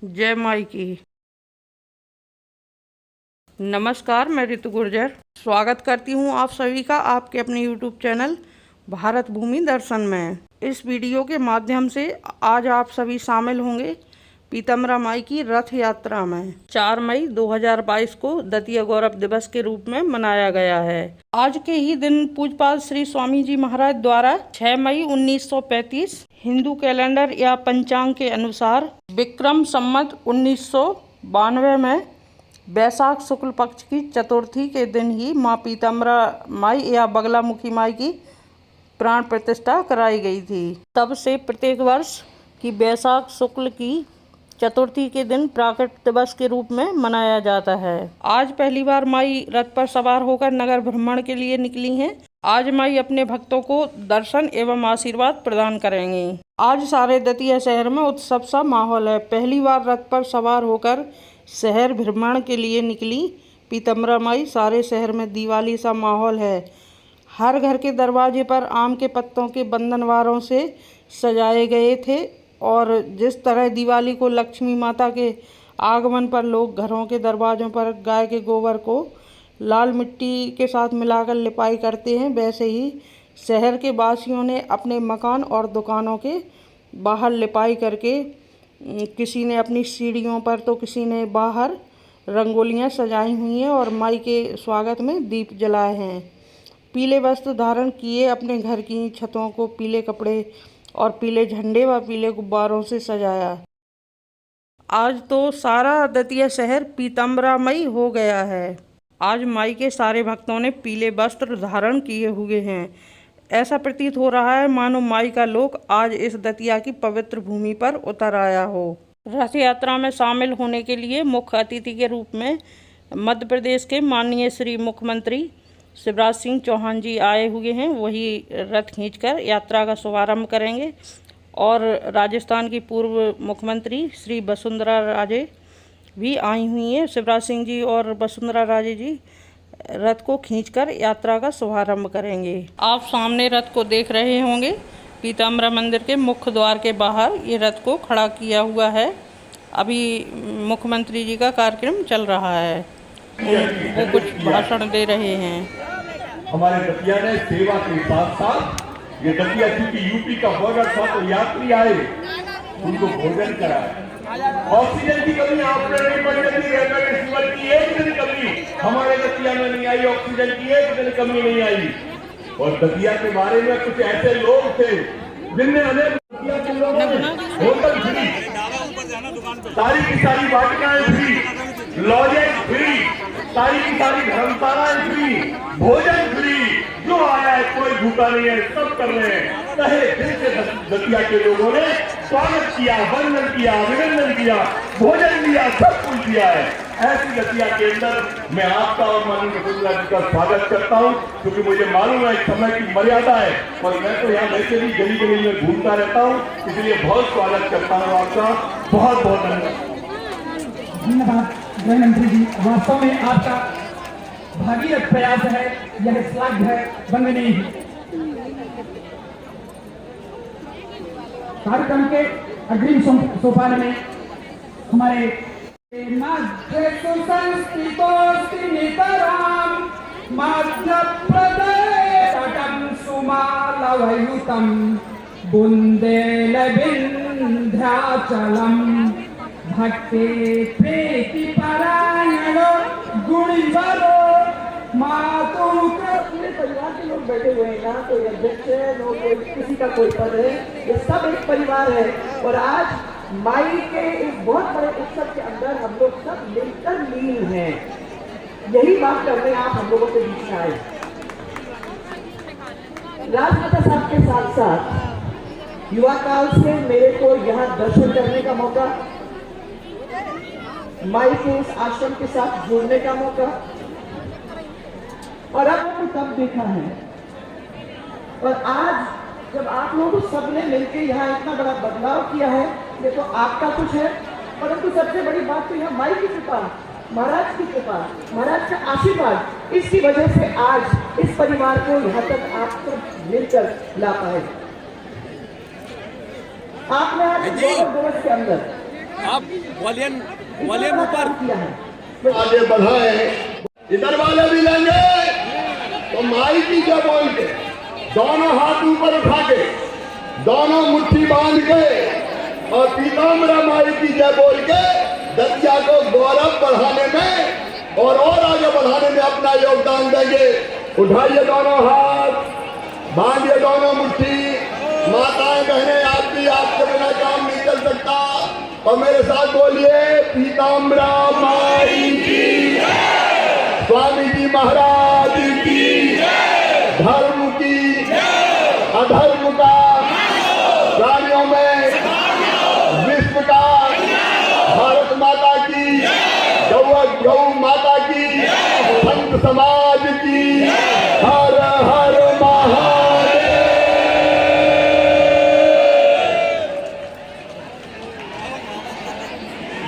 जय माई की। नमस्कार, मैं ऋतु गुर्जर स्वागत करती हूँ आप सभी का आपके अपने यूट्यूब चैनल भारत भूमि दर्शन में। इस वीडियो के माध्यम से आज आप सभी शामिल होंगे पीताम्बरा माई की रथ यात्रा में। 4 मई 2022 को दतिया गौरव दिवस के रूप में मनाया गया है। आज के ही दिन पूज्यपाद श्री स्वामी जी महाराज द्वारा 6 मई 1935 हिंदू कैलेंडर या पंचांग के अनुसार विक्रम संवत 1992 में वैशाख शुक्ल पक्ष की चतुर्थी के दिन ही माँ पीताम्बरा माई या बगलामुखी माई की प्राण प्रतिष्ठा कराई गई थी। तब से प्रत्येक वर्ष की वैशाख शुक्ल की चतुर्थी के दिन प्राकट दिवस के रूप में मनाया जाता है। आज पहली बार माई रथ पर सवार होकर नगर भ्रमण के लिए निकली हैं। आज माई अपने भक्तों को दर्शन एवं आशीर्वाद प्रदान करेंगी। आज सारे दतिया शहर में उत्सव सा माहौल है। पहली बार रथ पर सवार होकर शहर भ्रमण के लिए निकली पीताम्बरा माई। सारे शहर में दिवाली सा माहौल है। हर घर के दरवाजे पर आम के पत्तों के बंधनवारों से सजाए गए थे और जिस तरह दिवाली को लक्ष्मी माता के आगमन पर लोग घरों के दरवाजों पर गाय के गोबर को लाल मिट्टी के साथ मिलाकर लिपाई करते हैं, वैसे ही शहर के वासियों ने अपने मकान और दुकानों के बाहर लिपाई करके किसी ने अपनी सीढ़ियों पर तो किसी ने बाहर रंगोलियां सजाई हुई हैं और माई के स्वागत में दीप जलाए हैं। पीले वस्त्र धारण किए अपने घर की छतों को पीले कपड़े और पीले झंडे व पीले गुब्बारों से सजाया। आज तो सारा दतिया शहर पीताम्बरामयी हो गया है। आज माई के सारे भक्तों ने पीले वस्त्र धारण किए हुए हैं। ऐसा प्रतीत हो रहा है मानो माई का लोक आज इस दतिया की पवित्र भूमि पर उतर आया हो। रथ यात्रा में शामिल होने के लिए मुख्य अतिथि के रूप में मध्य प्रदेश के माननीय श्री मुख्यमंत्री शिवराज सिंह चौहान जी आए हुए हैं। वही रथ खींचकर यात्रा का शुभारंभ करेंगे और राजस्थान की पूर्व मुख्यमंत्री श्री वसुंधरा राजे भी आई हुई हैं। शिवराज सिंह जी और वसुंधरा राजे जी रथ को खींचकर यात्रा का शुभारंभ करेंगे। आप सामने रथ को देख रहे होंगे। पीताम्बरा मंदिर के मुख्य द्वार के बाहर ये रथ को खड़ा किया हुआ है। अभी मुख्यमंत्री जी का कार्यक्रम चल रहा है, वो कुछ भाषण दे रहे हैं। हमारे दतिया ने सेवा के साथ साथ ये दतिया क्योंकि यूपी का बॉर्डर था तो यात्री आए उनको भोजन कराया। ऑक्सीजन की कमी आपने नहीं पड़ी, रेमडेसिविर की एक दिन कमी हमारे दतिया में नहीं आई, ऑक्सीजन की एक दिन कमी नहीं आई। और दतिया के बारे में कुछ ऐसे लोग थे जिनने अनेक दतिया के लोगों ने होटल फ्री, सारी की सारी वाटिकाएं फ्री, लॉजेज फ्री, सारी की सारी धर्मशालाएं फ्री, भोजन फ्री। जो आया है कोई भूखा नहीं है, सब कर रहे हैं। कहे दिल से दतिया के लोगों ने स्वागत किया, वंदन किया, अभिनंदन किया, भोजन दिया, सब कुछ दिया है। ऐसी दतिया के अंदर मैं आपका और माननीय वसुंधरा जी का स्वागत करता हूं, क्योंकि मुझे मालूम है समय की मर्यादा है और मैं तो यहाँ वैसे भी गली गली में घूमता रहता हूँ, इसलिए बहुत स्वागत करता हूँ आपका। बहुत बहुत धन्यवाद गृह मंत्री जी। वास्तव में आपका भागीरथ प्रयास है, यह श्लाघ्य है, वंदनीय है। कार्यक्रम के अग्रिम सोपान में हमारे मध्य प्रदेश बुंदेल विंध्याचलम भक्ति प्रीति परायणो गुणिवरो मातु। पूरे परिवार के लोग बैठे हुए हैं, ना कोई अध्यक्ष है, ना कोई किसी का कोई पद है, ये सब एक परिवार है। और आज माई के एक बहुत बड़े उत्सव के अंदर हम लोग सब मिलकर लीन हैं। यही बात करने आप हम लोगों के बीच में आए। राजमाता साहब के साथ साथ युवा काल से मेरे को यहाँ दर्शन करने का मौका, माई के इस आश्रम के साथ जुड़ने का मौका, और अब मैंने तब देखा है। और आज जब आप लोग सबने मिलकर यहाँ इतना बड़ा बदलाव किया है, ये तो आपका कुछ है, परंतु सबसे बड़ी बात तो यहाँ माई की कृपा, महाराज की कृपा, महाराज का आशीर्वाद, इसकी वजह से आज इस परिवार को यहाँ तक आप सब मिलकर ला पाए। आपने आज गौरव दिवस के अंदर आप वॉल्यूम ऊपर आगे बढ़ाए, इधर वाले भी लेंगे तो माई की जय बोल के, दोनों हाथ ऊपर उठा के, दोनों मुट्ठी बांध के और पीताम्बरा माई की जय बोल के दतिया को गौरव बढ़ाने में और आगे बढ़ाने में अपना योगदान देंगे। उठाइए दोनों हाथ, बांधिए दोनों मुट्ठी। माताएं बहनें, आपके बिना काम नहीं चल सकता। और मेरे साथ बोलिए, पीताम्बरा माई की, स्वामी जी महाराज की, धर्म की, अधर्म का, प्राणियों में विश्व का, भारत माता की, गौ माता की, संत समाज की, हर हर महादेव।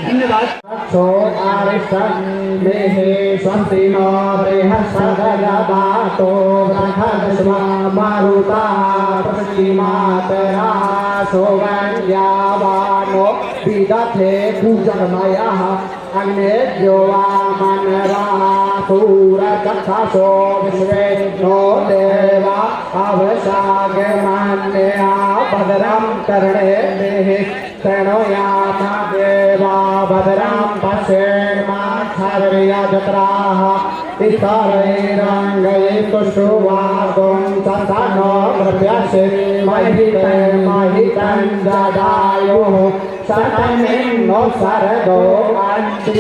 धन्यवाद। स्वस्तिनो बृहस्पतिर्दधातु बृहस्पतिर्वा मारुता पश्चिमातरा सोगन्यावानो विदधे पूजनमयः अग्नेभ्यो वामनरासूरदक्षासो विश्वे नो देवा अवसागमन्या भद्रं कर्णेभिः प्रणोयाम देवा भद्रं पश्येन्माक्षर्यजत्राः इतरैरङ्गैः शुभागुं सन्तनो प्रत्यक्षे महितं जदायुः सतमिन्नो शरदो अन्तिरेवादरान्न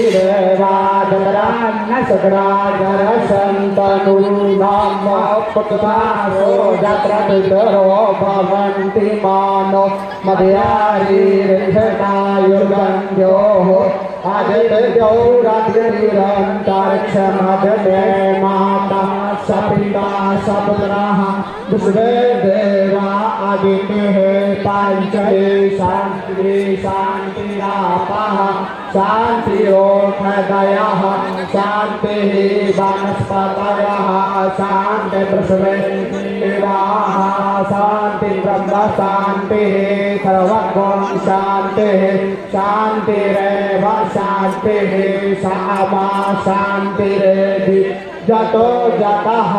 शुक्राजरसन्तनु नाम पुत्रासो जत्रपितरो भवन्ति मानो मध्यारीर्घटायुर्गन्ध्योः आदित्यो रात्रिरन्तरिक्षमदते माता सपिता सपुत्रः विश्वे देवा आदित्यः पञ्चमे शान्तिरापः शान्तिरोषधयः शान्तिः वनस्पतयः शान्तिपृथ्वी देवाः शान्ति ब्रह्म शान्तिः सर्वगुण शान्तिः शान्तिरेव शान्तिः सामा शान्तिरेधि जतो जतः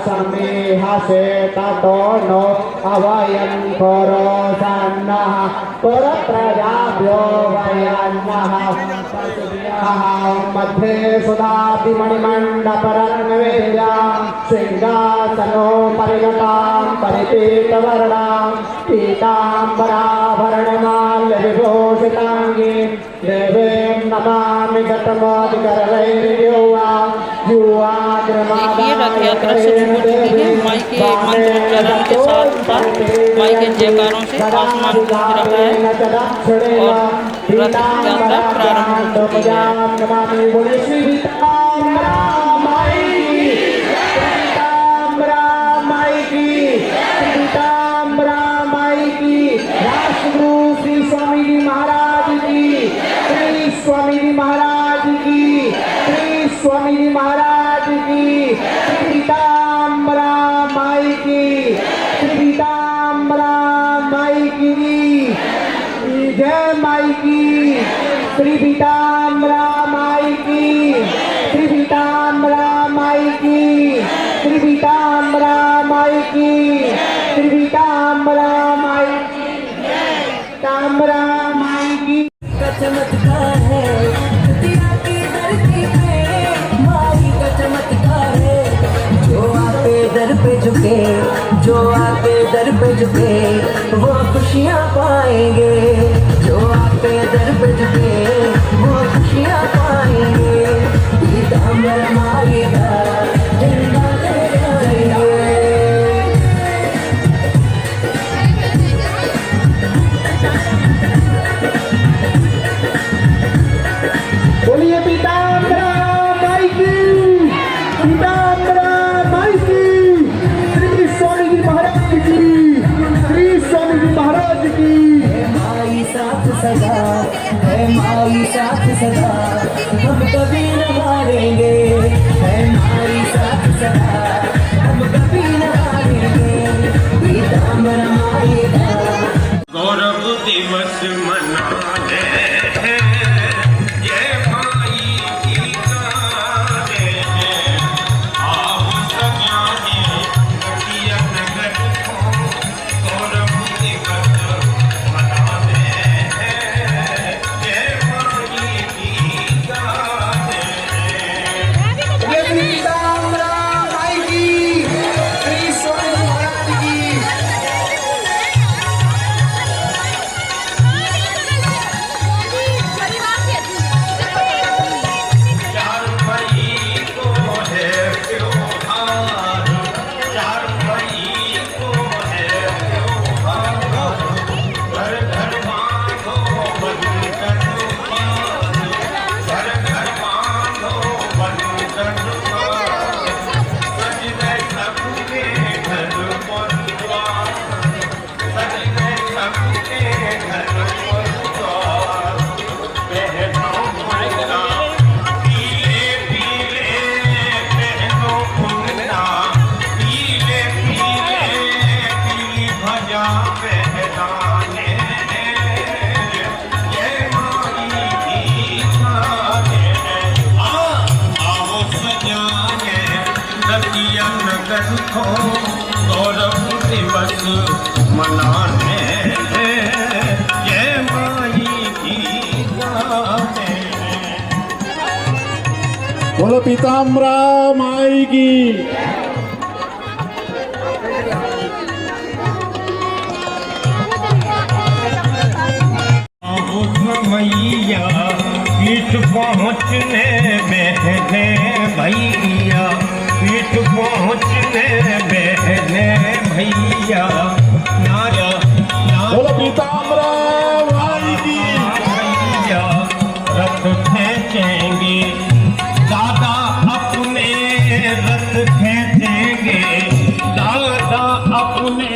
समीहसे ततो नो अवयं करो सन्नः पुरप्रजाभ्यो वयन्नः मध्ये सुधाभिमणिमण्डपरन्वेद्यां सिंहासनो परिणतां परिपीतवर्णां पीताम्बराभरणमाल्यविभूषिताङ्गीं देवीं नमामि गतमोदिकरवैर्युवां ये रथ यात्रा शुरू हो चुकी है। माई के मंत्रोच्चारण के साथ साथ माई के जयकारों से आसमान गूंज रहा है और रथ यात्रा प्रारंभ हो चुकी है। श्री स्वामी जी महाराज की, श्री स्वामी जी महाराज की, श्री स्वामी जी महाराज की, श्री पीताम्बरा माई की, श्री पीताम्बरा माई की जय माई की, श्री पीताम्बरा माई की, श्री पीताम्बरा माई की, श्री पीताम्बरा माई की, श्री पीताम्बरा माई की, पीताम्बरा माई की। चमत्कार है दुनिया की धरती पे, माई का चमत्कार है। जो आपके दर पे झुके, जो आपके दर पे झुके, वो खुशियाँ पाएंगे। जो आपके दर पे झुके, वो खुशियाँ पाएंगे। पीताम्बरा माई का झंडा लहराएंगे। बोलिए पीताम्बरा माई की, पीताम्बरा माई की, श्री स्वामी जी महाराज की, श्री स्वामी जी महाराज की। माई साथ सदा है, माई साथ सदा, हम कभी न हारेंगे। है माई साथ सदा, हम कभी न हारेंगे। पीताम्बरा माई का गौरव दिवस मनाते हैं। नगर को गौरव दिवस मनाने जय माई की गाते। बोलो पीताम्बरा माई की। मैया पीठ पहुँचने बहने भैया, पीठ पहुँचने बहने भैया, नारा बोलो पीताम्बरा माई की। भैया रथ खींचेंगे दादा अपने, रथ खींचेंगे दादा अपने।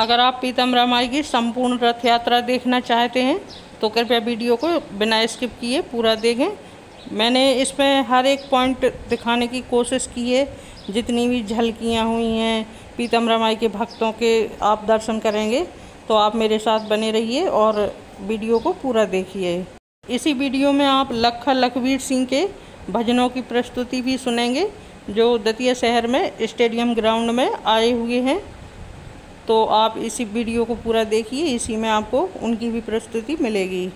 अगर आप पीताम्बरा माई की संपूर्ण रथ यात्रा देखना चाहते हैं तो कृपया वीडियो को बिना स्किप किए पूरा देखें। मैंने इसमें हर एक पॉइंट दिखाने की कोशिश की है। जितनी भी झलकियाँ हुई हैं पीताम्बरा माई के भक्तों के आप दर्शन करेंगे, तो आप मेरे साथ बने रहिए और वीडियो को पूरा देखिए। इसी वीडियो में आप लखा लखवीर सिंह के भजनों की प्रस्तुति भी सुनेंगे, जो दतिया शहर में स्टेडियम ग्राउंड में आए हुए हैं। तो आप इसी वीडियो को पूरा देखिए, इसी में आपको उनकी भी प्रस्तुति मिलेगी।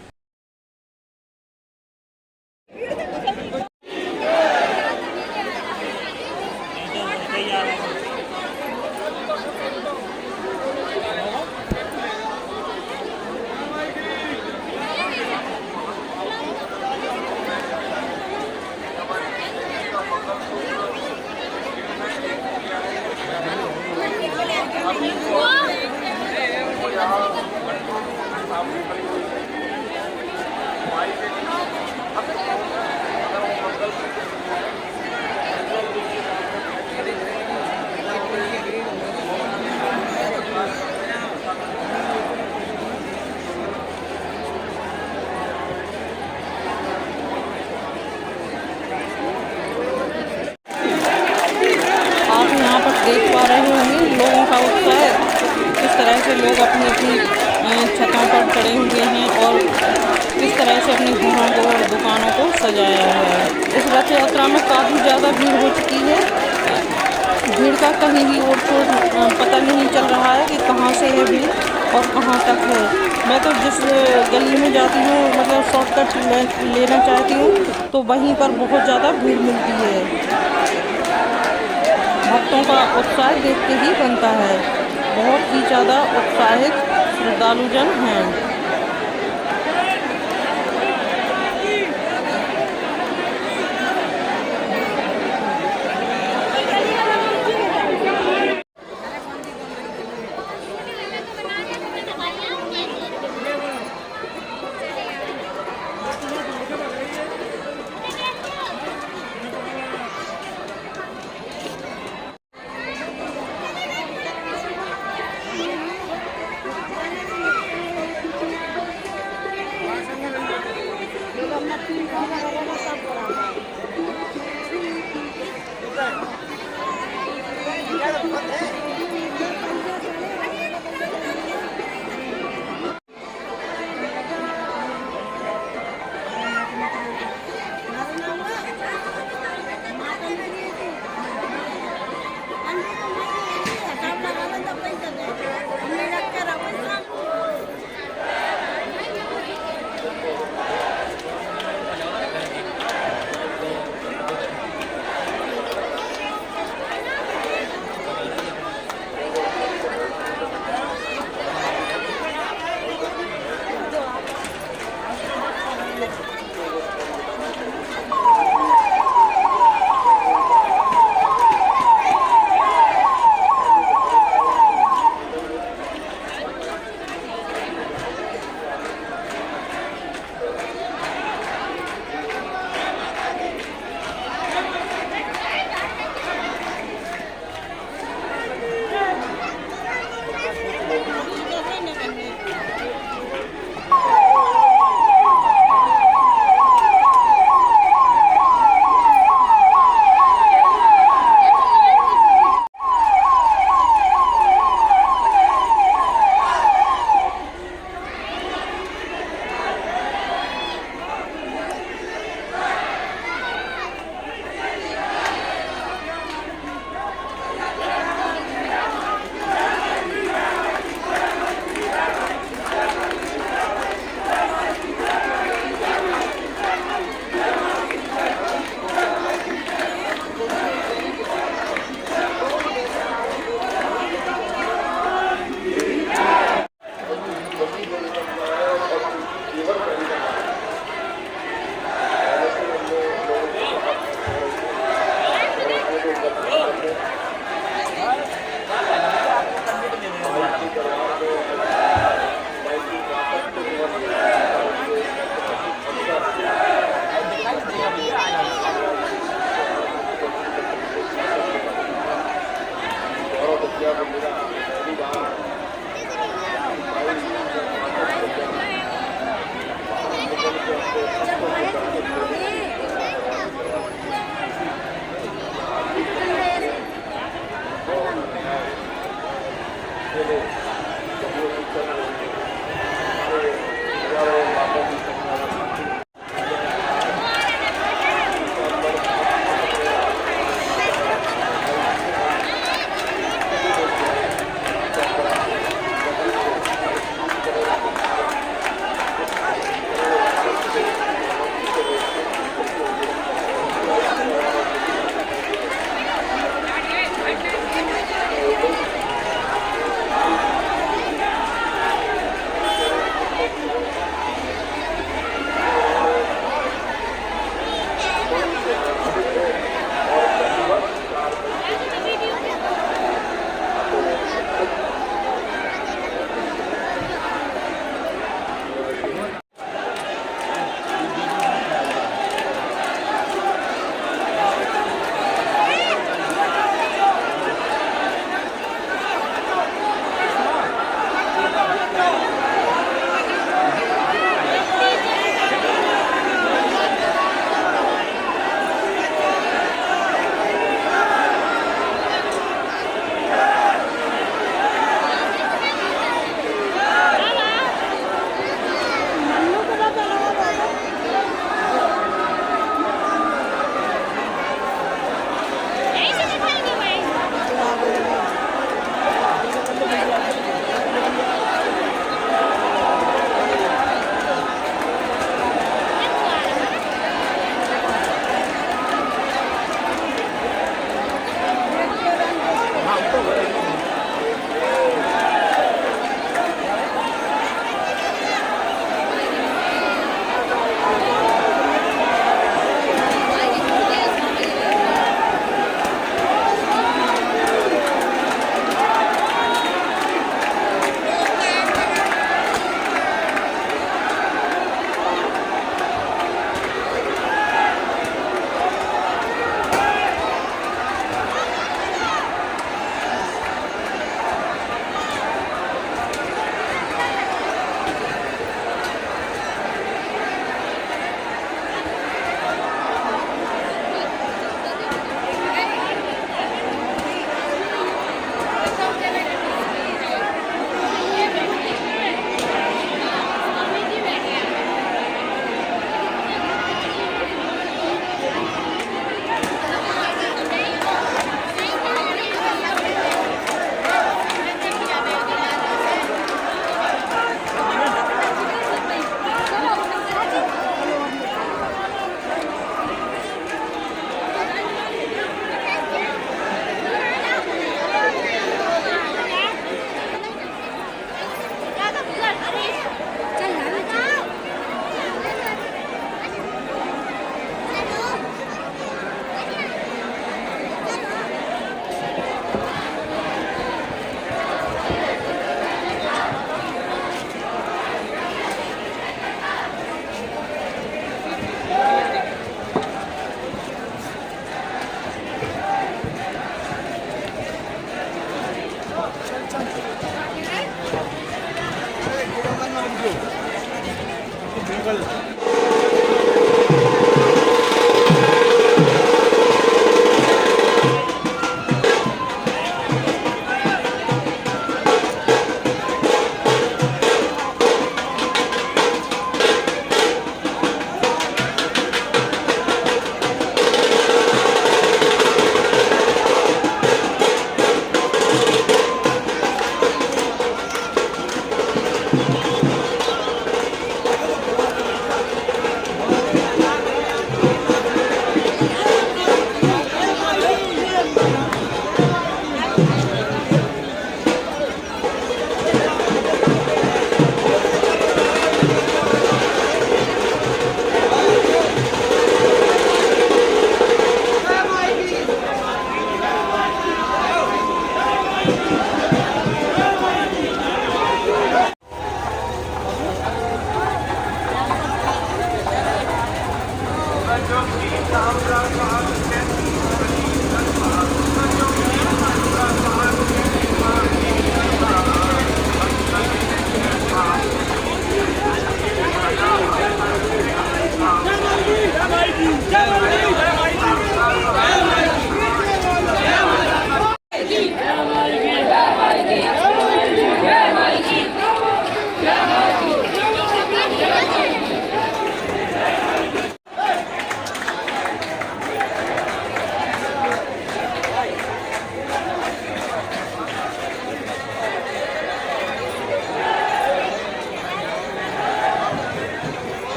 देख पा रहे होंगे लोगों का उत्साह, किस तरह से लोग अपनी अपनी छतों पर चढ़े हुए हैं और किस तरह से अपने घरों को और दुकानों को सजाया है। इस रथ यात्रा में काफ़ी ज़्यादा भीड़ हो चुकी है। भीड़ का कहीं भी और पता नहीं चल रहा है कि कहाँ से है भीड़ और कहाँ तक है। मैं तो जिस गली में जाती हूँ, मतलब शॉर्टकट लेना चाहती हूँ, तो वहीं पर बहुत ज़्यादा भीड़ मिलती है। भक्तों का उत्साह देख के ही बनता है। बहुत ही ज़्यादा उत्साहित श्रद्धालुजन हैं।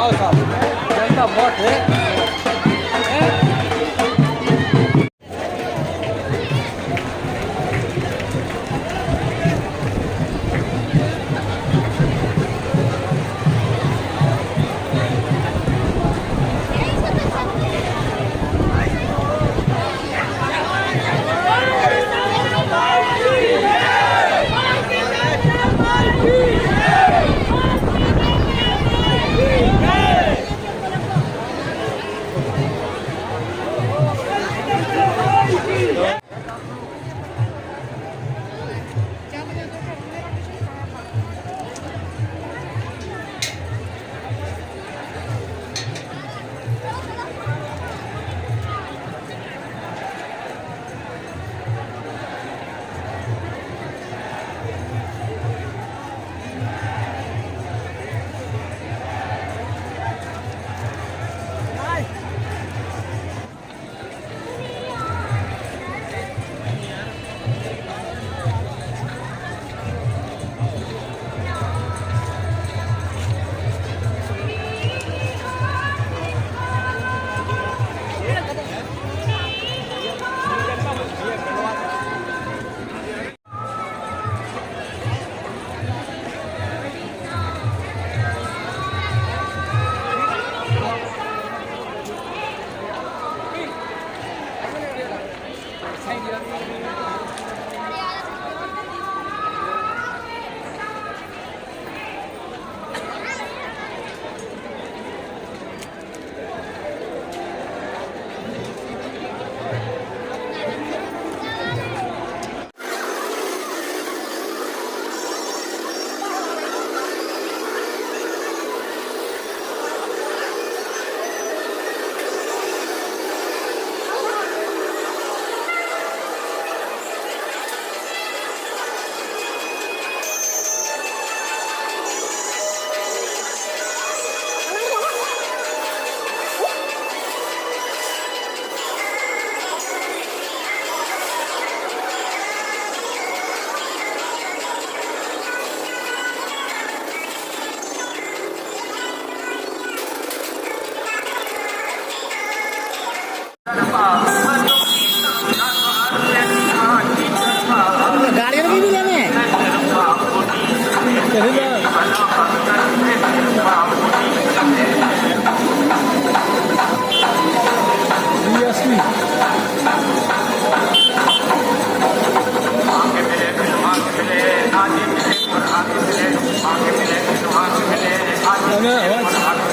जाओ साहब, जनता बहुत है।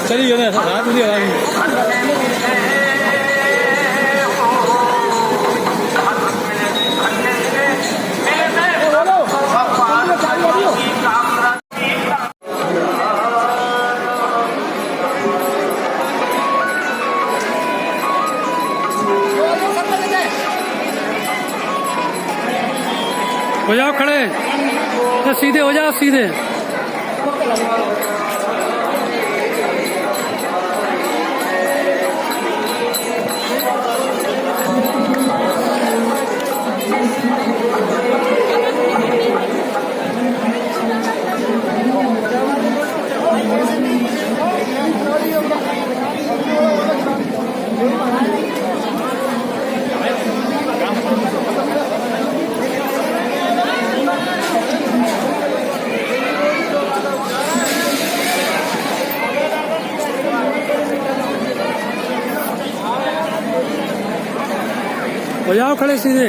चलिए ना रात मुझे हो जाओ खड़े, तो सीधे हो जाओ सीधे। हो जाओ खड़े सीधे।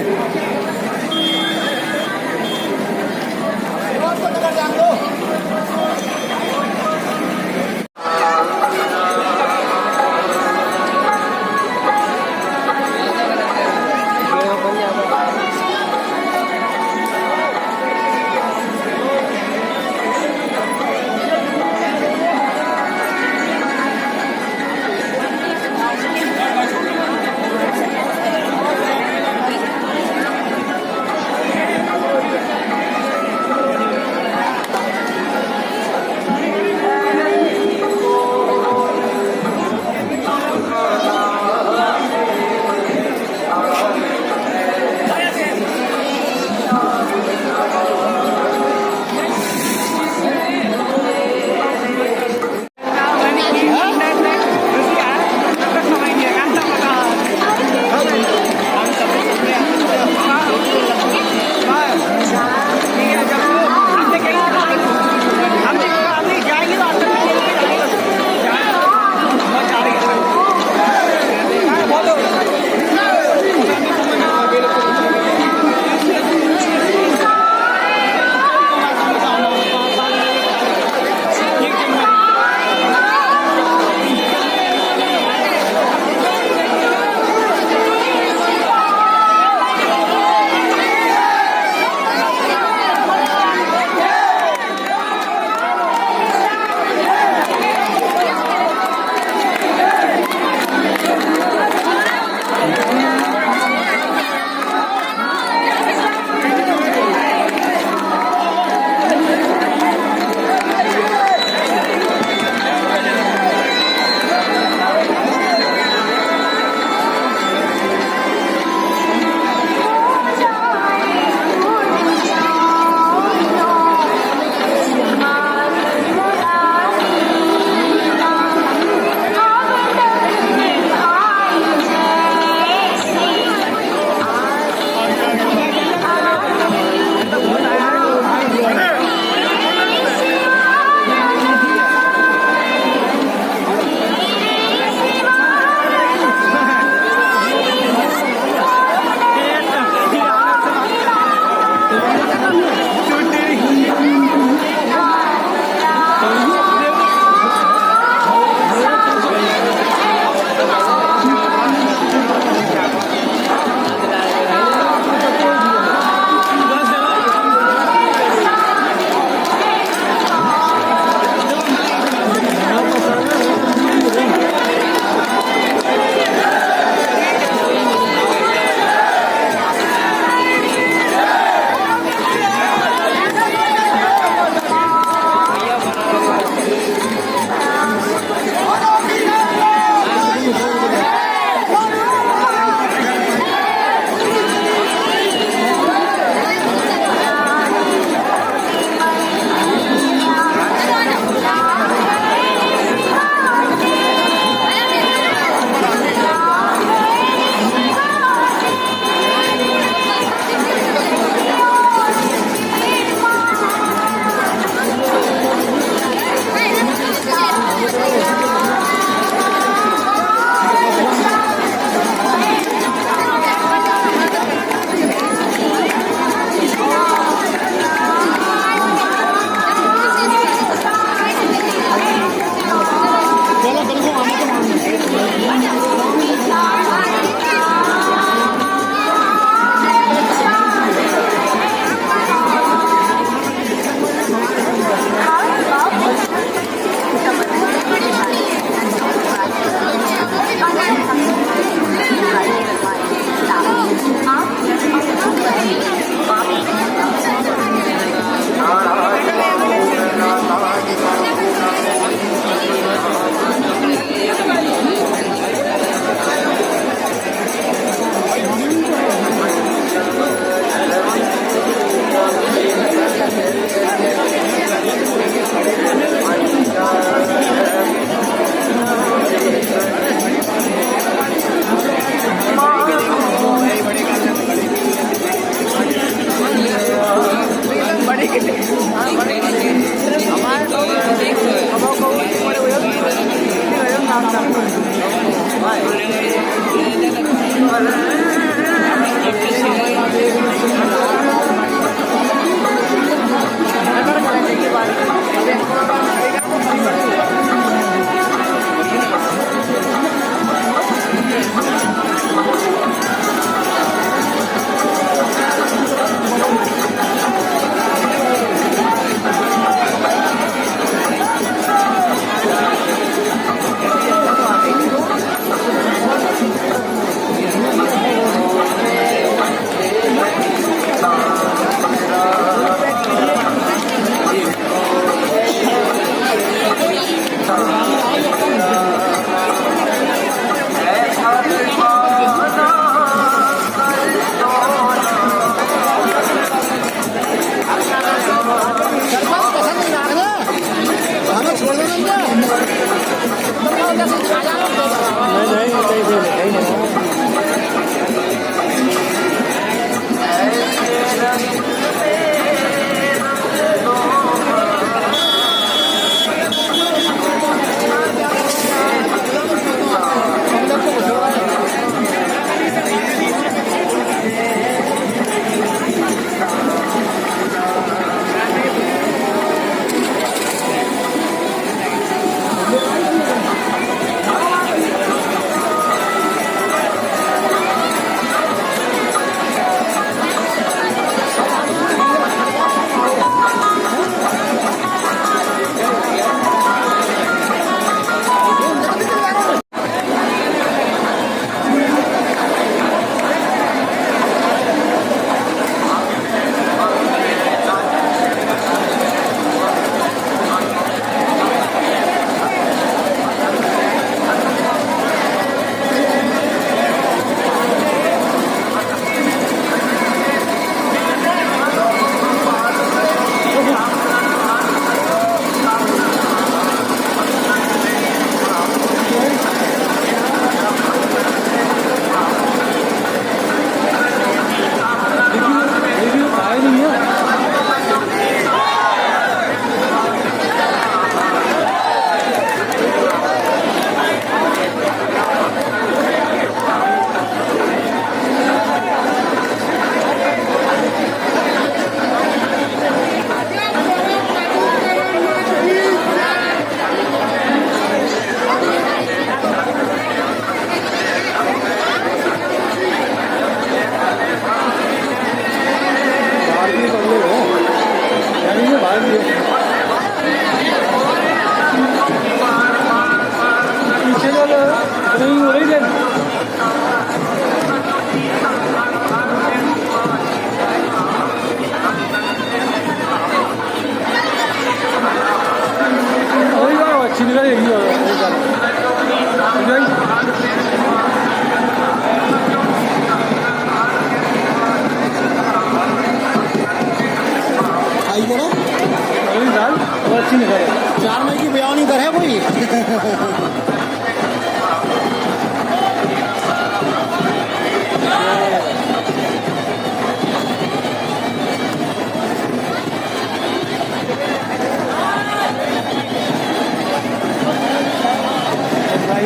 अच्छी नहीं करे 4 मई की बयानी कर है कोई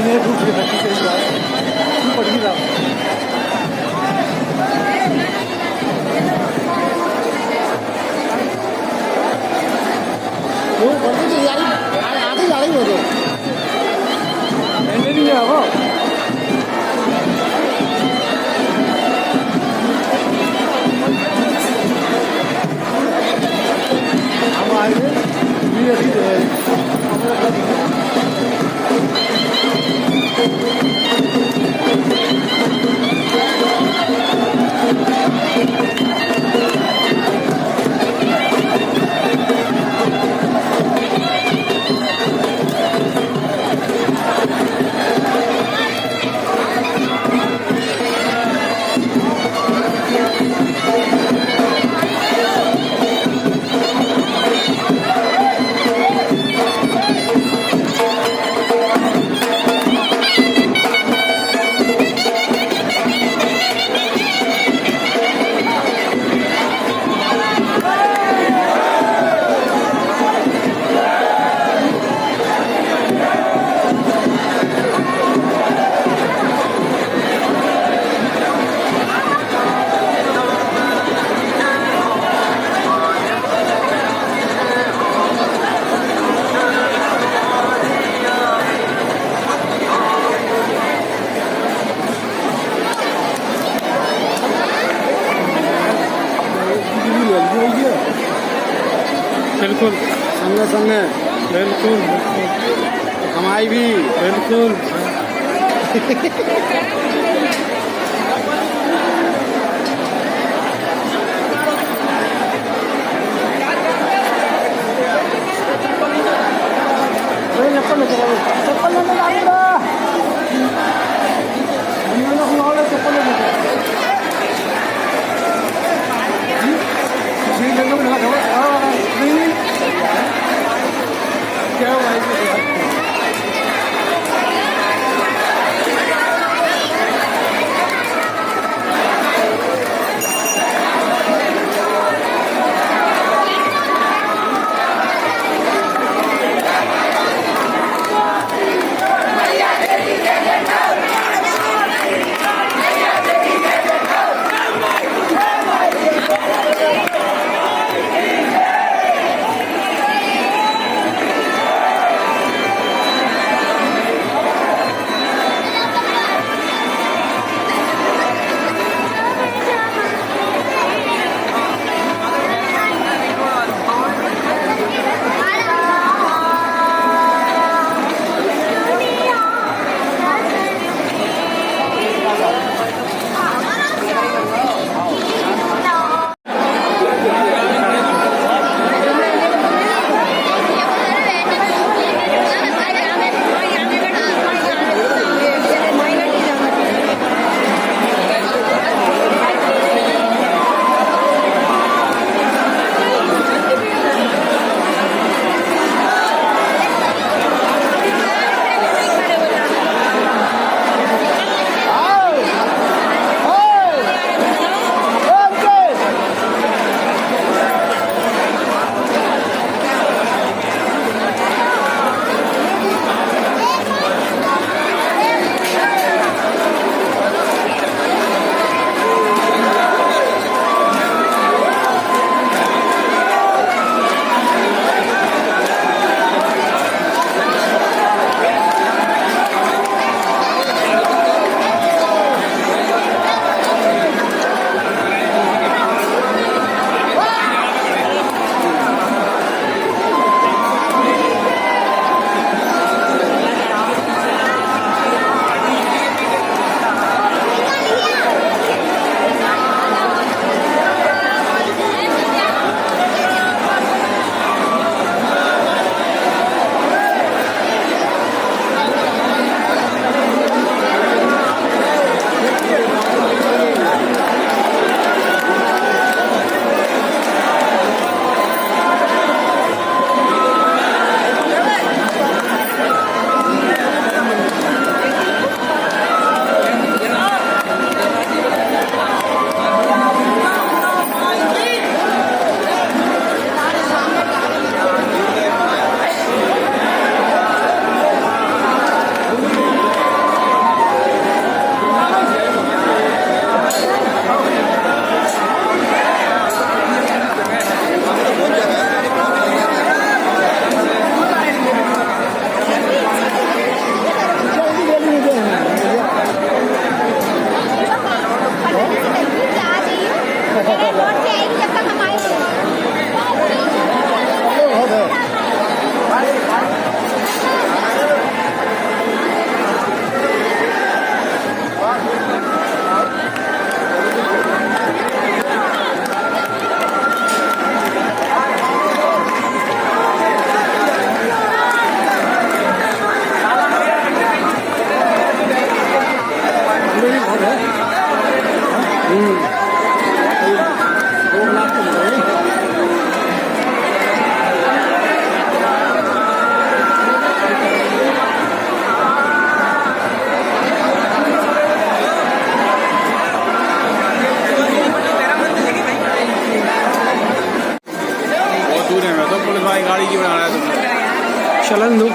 नहीं दूसरी बच्ची के लिए पढ़ी रहा वो बढ़ती तैयारी आधी जा रही हो तो मैंने नहीं आवा हम आए ये बिल्कुल संगे संगे बिल्कुल हमारी भी बिल्कुल चप्पल लेने जाऊंगा चप्पल लेने क्या हुआ बहुत दूर है। मैं तो पुलिस वाली गाड़ी की बना रहा है तुमने चलन दो।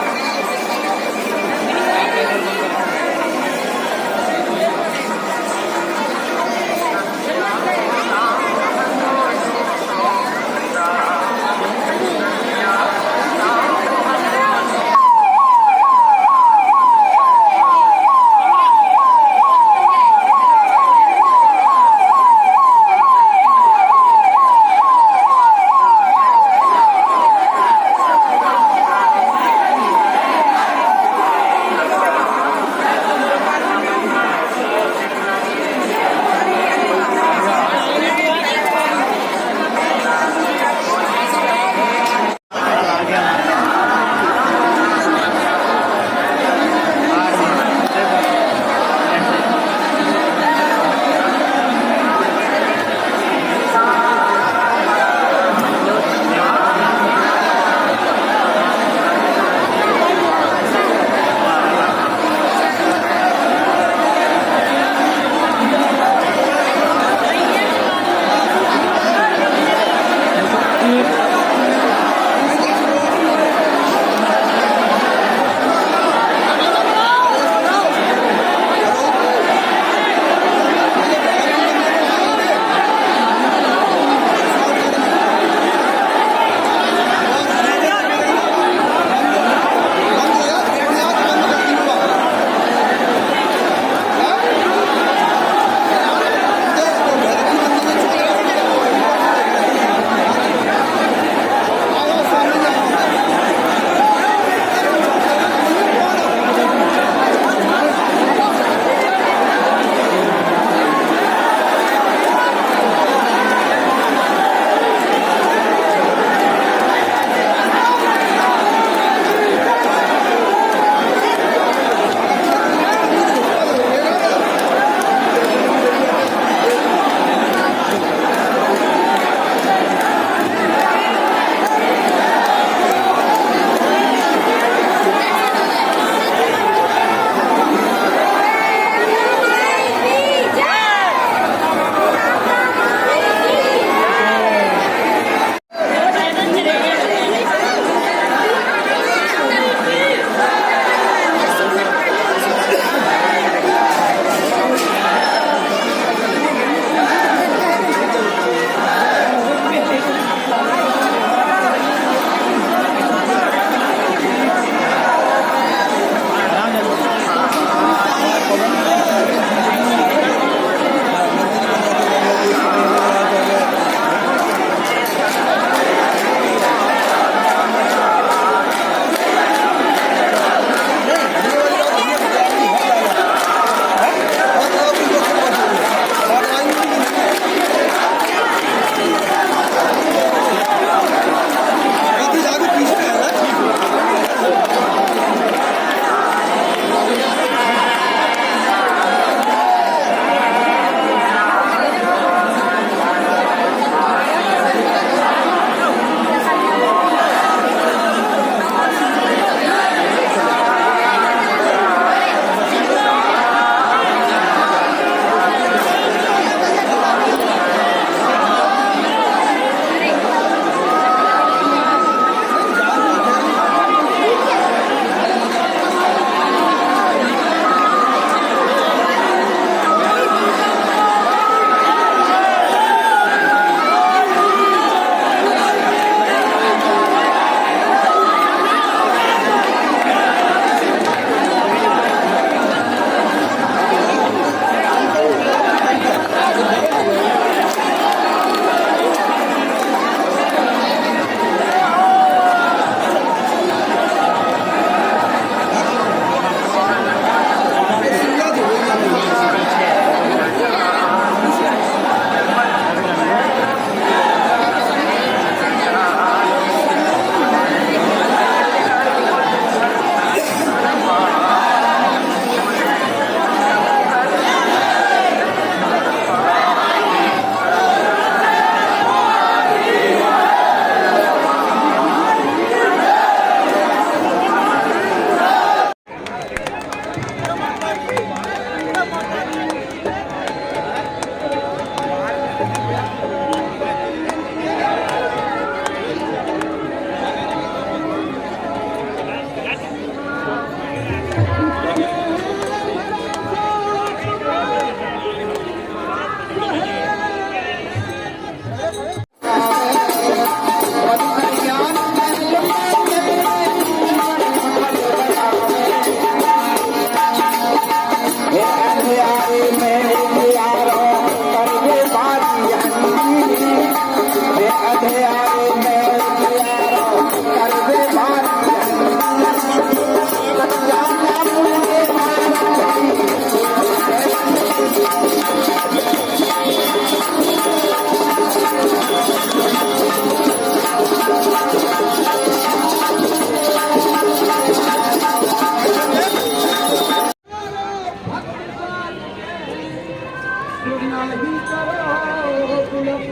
नहीं करो पुलक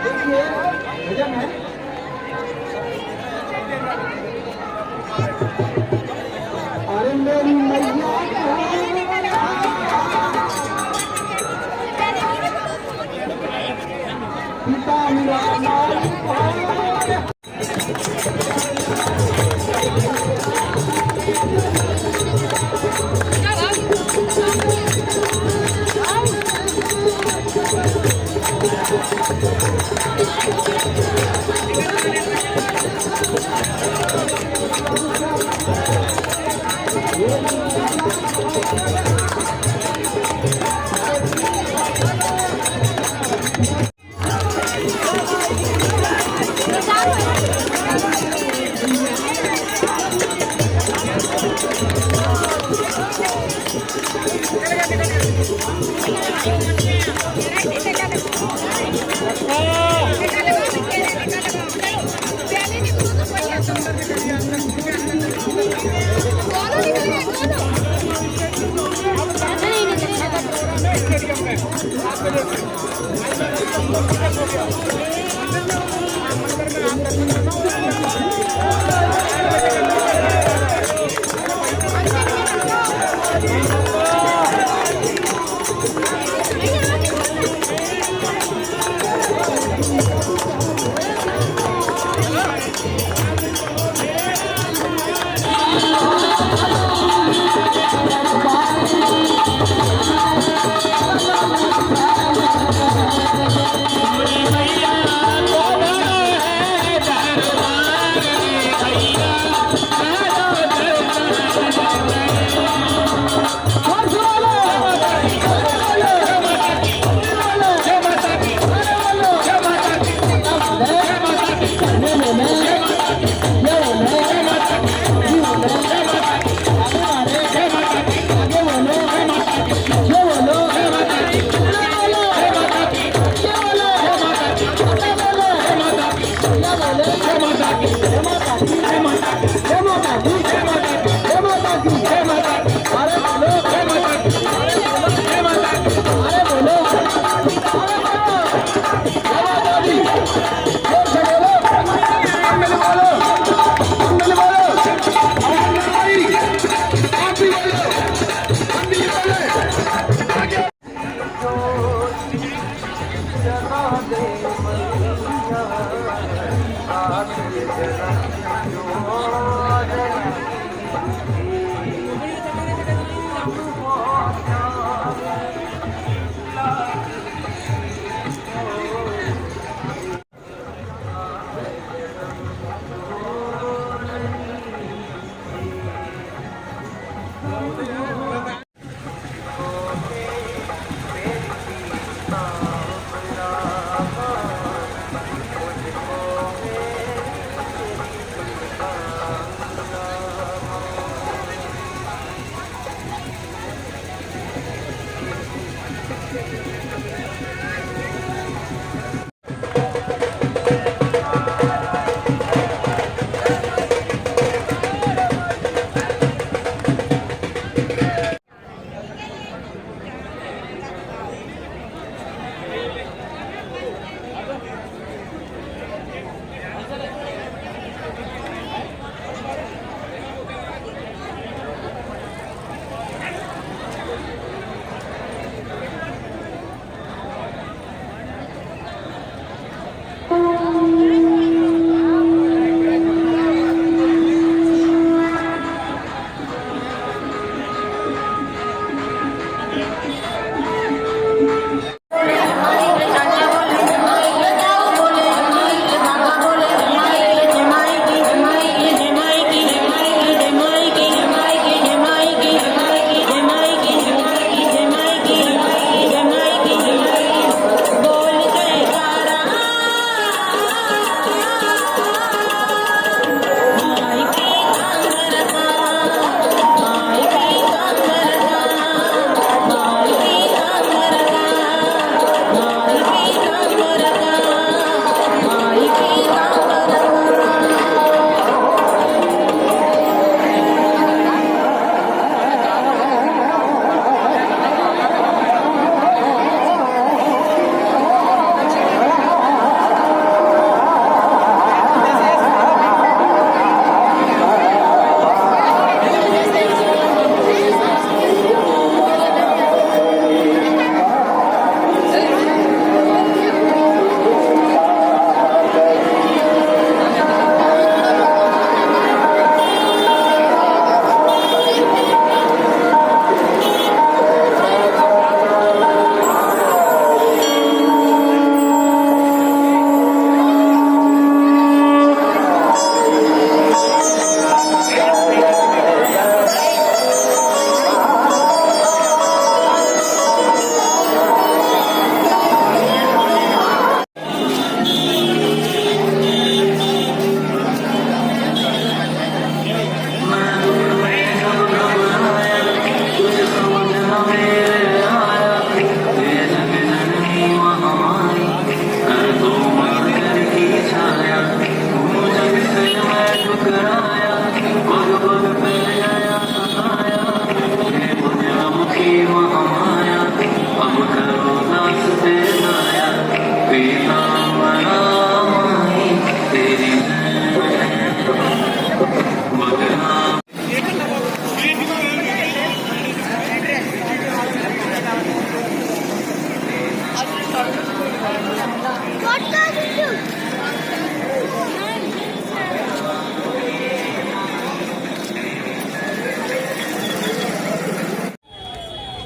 देखिए भजन है अरे मेरी मैया पिता मेरा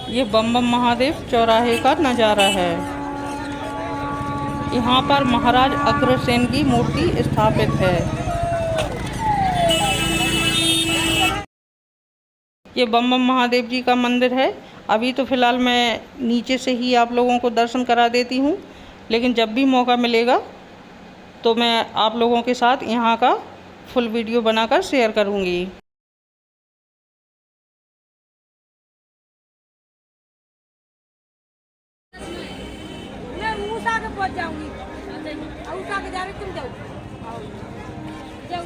ये बम बम महादेव चौराहे का नज़ारा है। यहाँ पर महाराज अग्रसेन की मूर्ति स्थापित है। ये बम बम महादेव जी का मंदिर है। अभी तो फ़िलहाल मैं नीचे से ही आप लोगों को दर्शन करा देती हूँ, लेकिन जब भी मौका मिलेगा तो मैं आप लोगों के साथ यहाँ का फुल वीडियो बनाकर शेयर करूँगी। मैं ऊषा के पहुंच जाऊंगी। ऊषा के जा रहे तुम जाओ। जाओ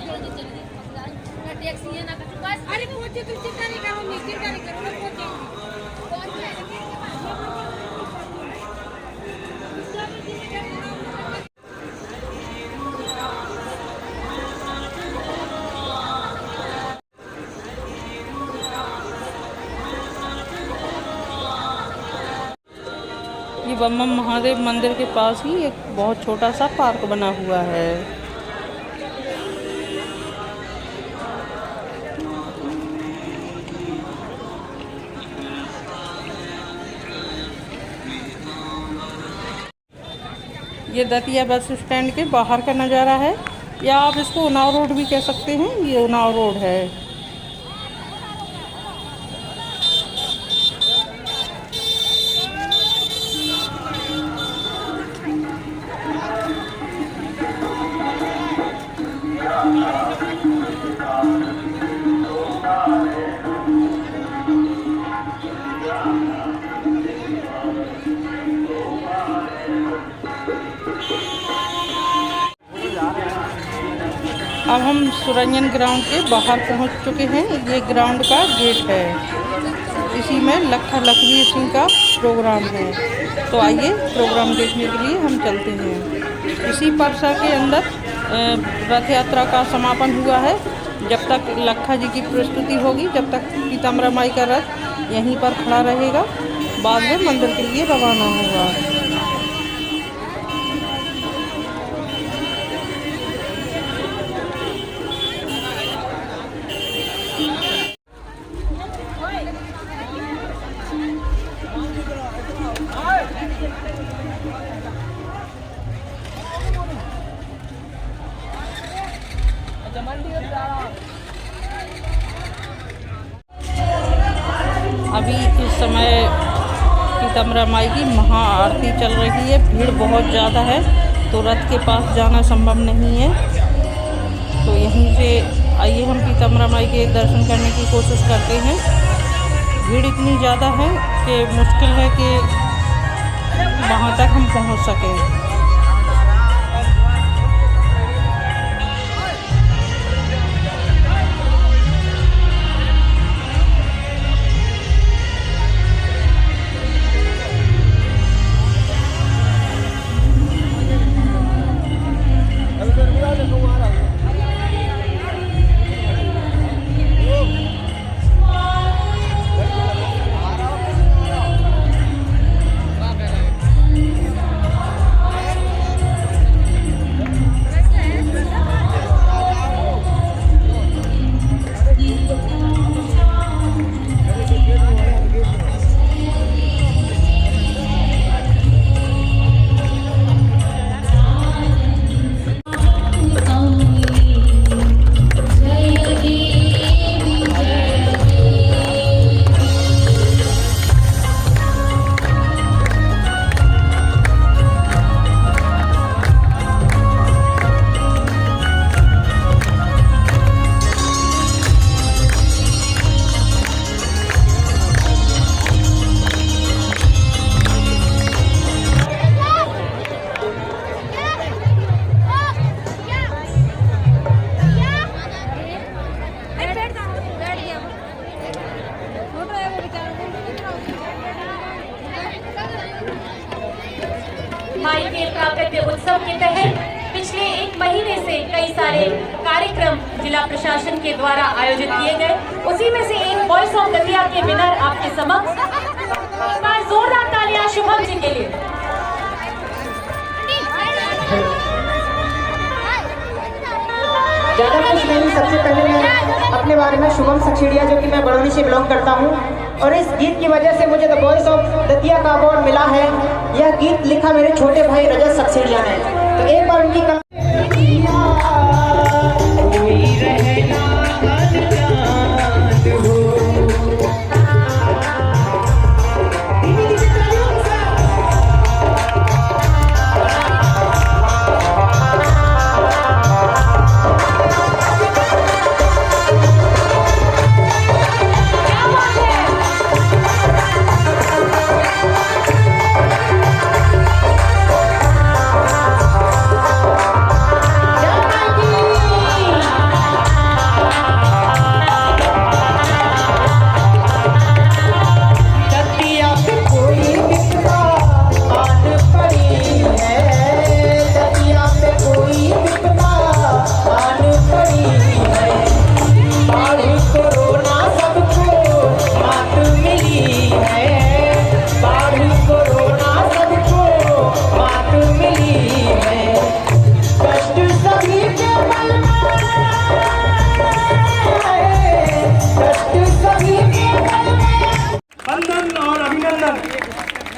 टैक्सी है ना। अरे पहुंचे तुम चिंता नहीं करो, मैं चिंता नहीं करो, मैं पहुंचेंगी। ये बम बम महादेव मंदिर के पास ही एक बहुत छोटा सा पार्क बना हुआ है। ये दतिया बस स्टैंड के बाहर का नज़ारा है, या आप इसको उन्नाव रोड भी कह सकते हैं। ये उन्नाव रोड है। अब हम सुरंजन ग्राउंड के बाहर पहुंच चुके हैं। ये ग्राउंड का गेट है। इसी में लखा लखवीर सिंह का प्रोग्राम है। तो आइए प्रोग्राम देखने के लिए हम चलते हैं। इसी परिसर के अंदर रथ यात्रा का समापन हुआ है। जब तक लखा जी की प्रस्तुति होगी, जब तक पीताम्बरा माई का रथ यहीं पर खड़ा रहेगा, बाद में मंदिर के लिए रवाना होगा। अभी इस समय पीताम्बरा माई की महाआरती चल रही है। भीड़ बहुत ज़्यादा है, तो रथ के पास जाना संभव नहीं है। तो यहीं से आइए हम पीताम्बरा माई के दर्शन करने की कोशिश करते हैं। भीड़ इतनी ज़्यादा है कि मुश्किल है कि वहाँ तक हम पहुँच सकें। माई के प्राकट्य उत्सव के तहत पिछले 1 महीने से कई सारे कार्यक्रम जिला प्रशासन के द्वारा आयोजित किए गए। उसी में से एक वॉइस ऑफ दतिया के विनर आपके समक्ष। एक बार जोरदार तालियां शुभम जी के लिए। ज्यादा कुछ नहीं, सबसे पहले मैं अपने बारे में शुभम सक्सेड़िया, जो कि मैं बड़ौनी से बिलोंग करता हूँ, और इस गीत की वजह से मुझे द वॉइस ऑफ दतिया का अवार्ड मिला है। यह गीत लिखा मेरे छोटे भाई रजत सक्सेना ने। तो एक बार उनकी कला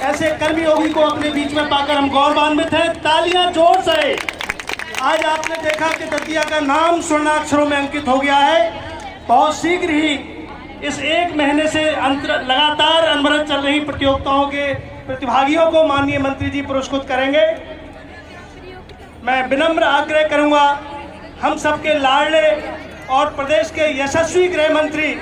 ऐसे कर्मयोगी को अपने बीच में पाकर हम गौरवान्वित हैं। तालियां जोर से। आज आपने देखा कि दतिया का नाम स्वर्णाक्षरों में अंकित हो गया है। बहुत शीघ्र ही इस एक महीने से लगातार अनवरत चल रही प्रतियोगिताओं के प्रतिभागियों को माननीय मंत्री जी पुरस्कृत करेंगे। मैं विनम्र आग्रह करूंगा हम सबके लाडले और प्रदेश के यशस्वी गृह मंत्री,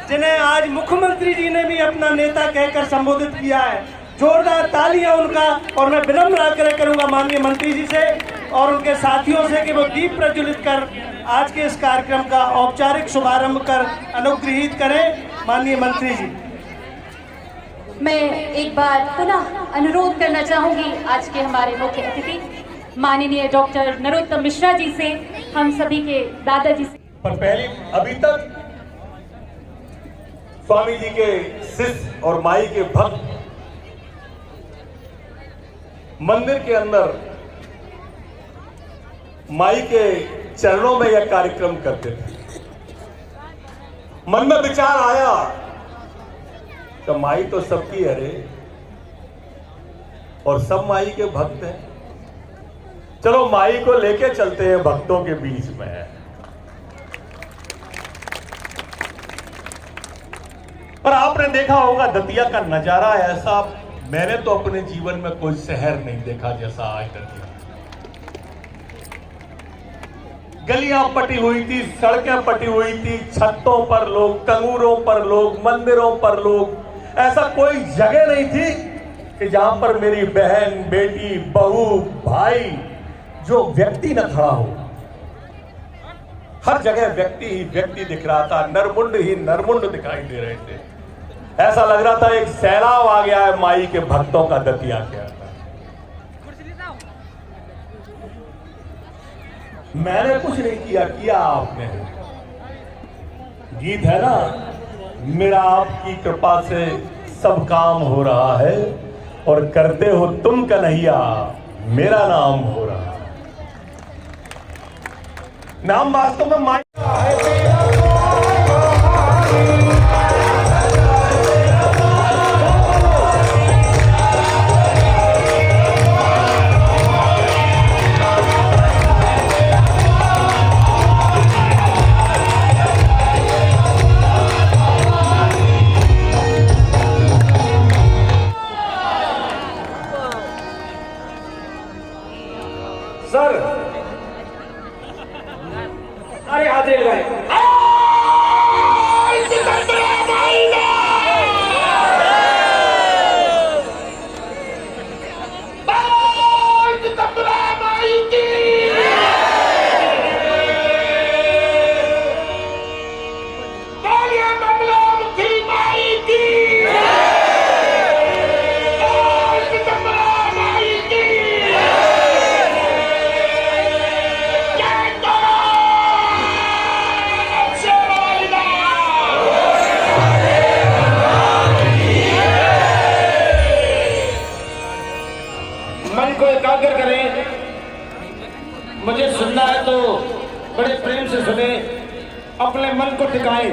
जिन्हें आज मुख्यमंत्री जी ने भी अपना नेता कहकर संबोधित किया है, जोरदार तालियां उनका। और मैं विनम्र आग्रह करूंगा माननीय मंत्री जी से और उनके साथियों से कि वो दीप प्रज्वलित कर आज के इस कार्यक्रम का औपचारिक शुभारंभ कर अनुग्रहित करें। माननीय मंत्री जी, मैं एक बार पुनः अनुरोध करना चाहूंगी आज के हमारे मुख्य अतिथि माननीय डॉक्टर नरोत्तम मिश्रा जी से, हम सभी के दादाजी से। पर पहली अभी तक स्वामी जी के शिष्य और माई के भक्त मंदिर के अंदर माई के चरणों में यह कार्यक्रम करते थे। मन में विचार आया तो माई तो सबकी है रे, और सब माई के भक्त हैं, चलो माई को लेके चलते हैं भक्तों के बीच में। पर आपने देखा होगा दतिया का नजारा ऐसा मैंने तो अपने जीवन में कोई शहर नहीं देखा जैसा आज दतिया। गलियां पटी हुई थी, सड़कें पटी हुई थी, छतों पर लोग, टंगूरों पर लोग, मंदिरों पर लोग। ऐसा कोई जगह नहीं थी कि जहां पर मेरी बहन, बेटी, बहू, भाई, जो व्यक्ति न खड़ा हो। हर जगह व्यक्ति ही व्यक्ति दिख रहा था, नरमुंड ही नरमुंड दिखाई दे रहे थे। ऐसा लग रहा था एक सैलाब आ गया है माई के भक्तों का दतिया के अंदर। मैंने कुछ नहीं किया आपने। गीत है ना, मेरा आपकी कृपा से सब काम हो रहा है और करते हो तुम कन्हैया, मेरा नाम हो रहा है। नाम वास्तव में माई सर। अरे हाजिर भाई, मुझे सुनना है तो बड़े प्रेम से सुने, अपने मन को टिकाएं।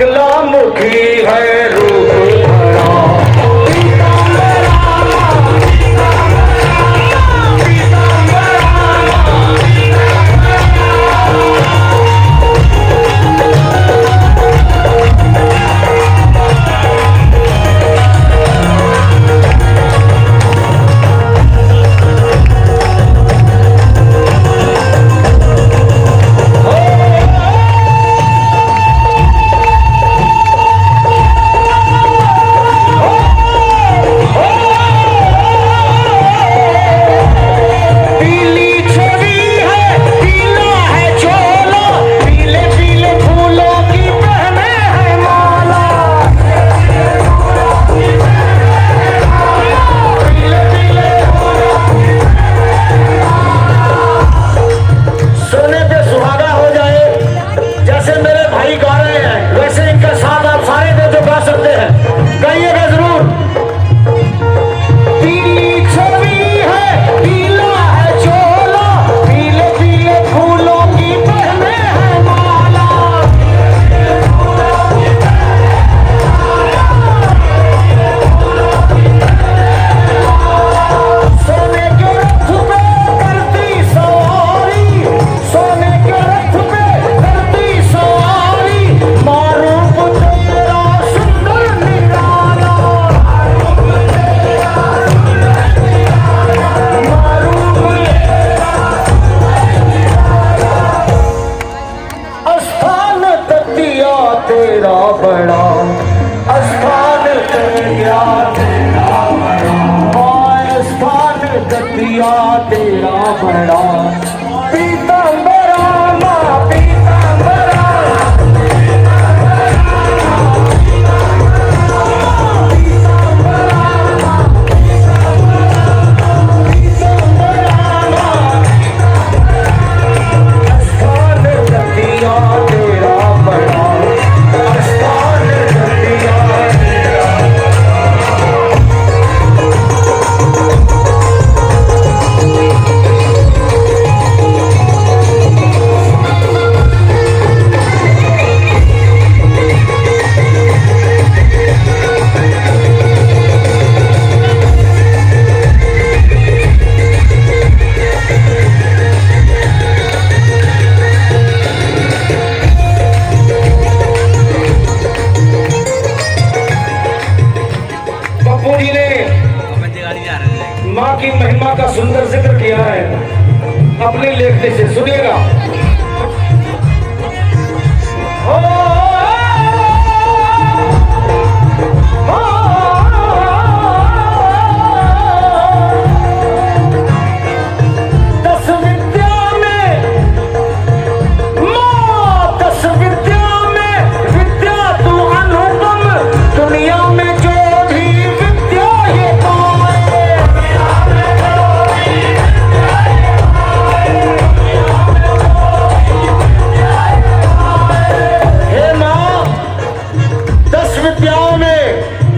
बगला मुखी है रूप धरा। तेरा बड़ा स्थान तेरा स्थान दतिया तेरा बड़ा। पीताम्बरा माँ पीताम्बरा स्थान दतिया तेरा बड़ा। माँ की महिमा का सुंदर जिक्र किया है अपने लेखनी से, सुनिएगा।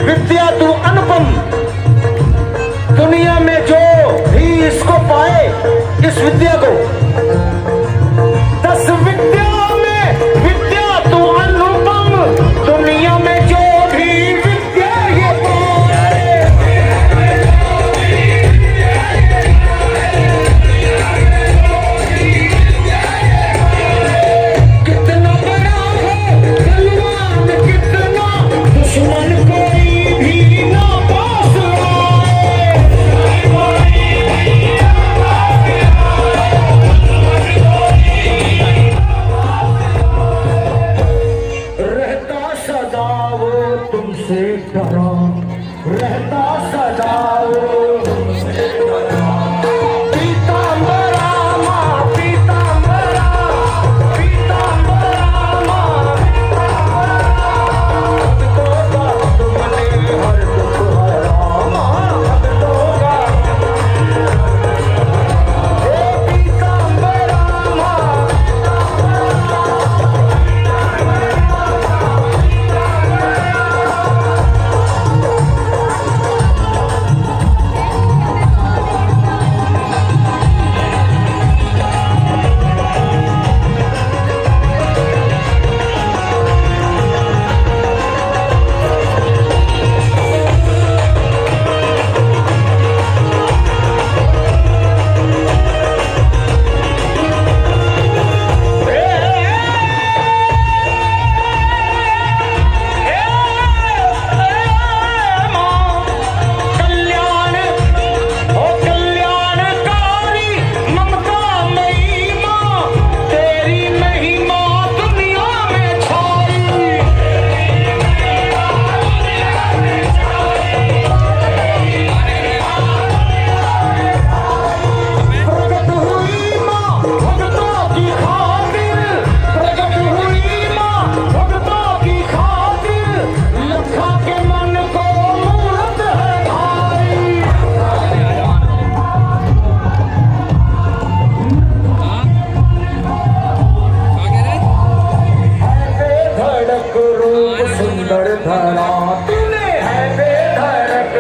विद्या तू अनुपम, दुनिया में जो भी इसको पाए इस विद्या को, 10 विद्या में विद्या तू अनुपम, दुनिया में जो भी विद्या ये पाए। कितना बड़ा है बलवान, कितना दुश्मन कोई भी ना पास आए। रहता सदा वो तुमसे डरा, रहता सदा वो तुमसे डरा। पीताम्बरा माँ पीताम्बरा, पीताम्बरा माँ पीताम्बरा, तुमने हर दुख हरा माँ भक्तों का। हे पीताम्बरा माँ सुंदर धरा तूने है बेधड़क